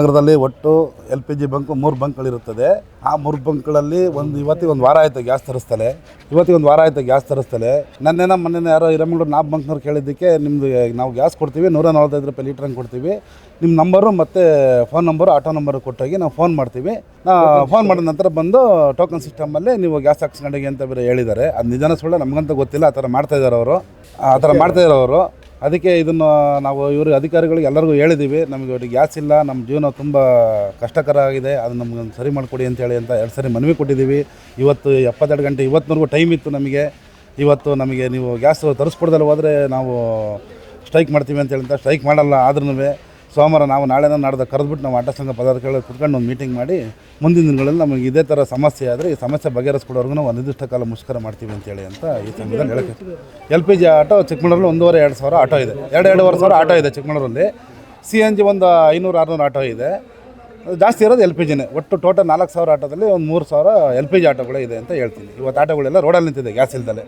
ನಗರದಲ್ಲಿ ಒಟ್ಟು LPG bunk 3 ಬಂಕ್ಗಳಿರುತ್ತದೆ. ಆ 3 ಬಂಕ್ಗಳಲ್ಲಿ ಇವತ್ತಿಗೆ ಒಂದು ವಾರ ಆಯಿತು ಗ್ಯಾಸ್ ತರಿಸ್ತಲೇ. ಮೊನ್ನೆ ಯಾರೋ ಹಿರೇಮಂಗ್ಳೂರು ನಾಬ್ ಬಂಕ್ನವ್ರು ಕೇಳಿದ್ದಕ್ಕೆ ನಿಮ್ಮದು ನಾವು ಗ್ಯಾಸ್ ಕೊಡ್ತೀವಿ, 145 ರೂಪಾಯಿ ಲೀಟ್ರ್ ಹಂಗೆ ಕೊಡ್ತೀವಿ, ನಿಮ್ಮ ನಂಬರು ಮತ್ತು ಫೋನ್ ನಂಬರು ಆಟೋ ನಂಬರು ಕೊಟ್ಟೋಗಿ ನಾವು ಫೋನ್ ಮಾಡ್ತೀವಿ, ಫೋನ್ ಮಾಡಿದ ನಂತರ ಬಂದು ಟೋಕನ್ ಸಿಸ್ಟಮಲ್ಲಿ ನೀವು ಗ್ಯಾಸ್ ಹಾಕ್ಸ್ಕೊಂಡೋಗಿ ಅಂತ ಬೇರೆ ಹೇಳಿದ್ದಾರೆ. ಅದು ನಿಜಾನ ಸುಳ್ಳು ನಮಗಂತೂ ಗೊತ್ತಿಲ್ಲ. ಆ ಥರ ಮಾಡ್ತಾಯಿದ್ದಾರೆ ಅವರು. ಅದಕ್ಕೆ ಇದನ್ನು ನಾವು ಇವರು ಅಧಿಕಾರಿಗಳಿಗೆ ಎಲ್ಲರಿಗೂ ಹೇಳಿದ್ದೀವಿ, ನಮಗೆ ಗ್ಯಾಸ್ ಇಲ್ಲ, ನಮ್ಮ ಜೀವನ ತುಂಬ ಕಷ್ಟಕರ ಆಗಿದೆ, ಅದು ನಮ್ಗೆ ಸರಿ ಮಾಡಿಕೊಡಿ ಅಂತೇಳಿ ಅಂತ 2 ಸರಿ ಮನವಿ ಕೊಟ್ಟಿದ್ದೀವಿ. ಇವತ್ತು 72 ಗಂಟೆ ಇವತ್ತಿನವರೆಗೂ ಟೈಮ್ ಇತ್ತು ನಮಗೆ. ಇವತ್ತು ನಮಗೆ ನೀವು ಗ್ಯಾಸ್ ತರಿಸ್ಕೊಡ್ದಲ್ಲ ಹೋದರೆ ನಾವು ಸ್ಟ್ರೈಕ್ ಮಾಡ್ತೀವಿ ಅಂತೇಳಿ ಸ್ಟ್ರೈಕ್ ಮಾಡಲ್ಲ. ಆದ್ರೂ ಸೋಮವಾರ ನಾವು ನಾಡ್ದು ಕರೆದ್ಬಿಟ್ಟು ನಾವು ಆಟೋ ಸಂಘ ಪದಾಧಿಕಾರಿಗಳು ಕುತ್ಕೊಂಡು ಒಂದು ಮೀಟಿಂಗ್ ಮಾಡಿ ಮುಂದಿನ ದಿನಗಳಲ್ಲಿ ನಮಗೆ ಇದೇ ಥರ ಸಮಸ್ಯೆ ಆದರೆ ಈ ಸಮಸ್ಯೆ ಬಗೆಹರಿಸ್ಕೊಡೋರ್ಗು ನಾವು ನಿರ್ದಿಷ್ಟ ಕಾಲ ಮುಷ್ಕರ ಮಾಡ್ತೀವಿ ಅಂತೇಳಿ ಅಂತ ಈ ಸಂಘದಲ್ಲಿ ಹೇಳಕ್ಕೆ. LPG ಆಟೋ ಚಿಕ್ಕಮಗಳೂರಲ್ಲಿ 1,500-2 ಸಾವಿರ ಆಟೋ ಇದೆ, 2,500 ಸಾವಿರ ಆಟೋ ಇದೆ ಚಿಕ್ಕಮಗಳೂರಲ್ಲಿ. CNG ಒಂದು 500-600 ಆಟೋ ಇದೆ. ಜಾಸ್ತಿ ಇರೋದು LPGನೇ. ಒಟ್ಟು ಟೋಟಲ್ 4,000 ಆಟೋದಲ್ಲಿ ಒಂದು 3,000 LPG ಆಟೋಗಳೇ ಇದೆ ಅಂತ ಹೇಳ್ತೀನಿ. ಇವತ್ತು ಆಟೋಗಳೆಲ್ಲ ರೋಡಲ್ಲಿ ನಿಂತಿದೆ ಗ್ಯಾಸ್ ಇಲ್ದಲೆ.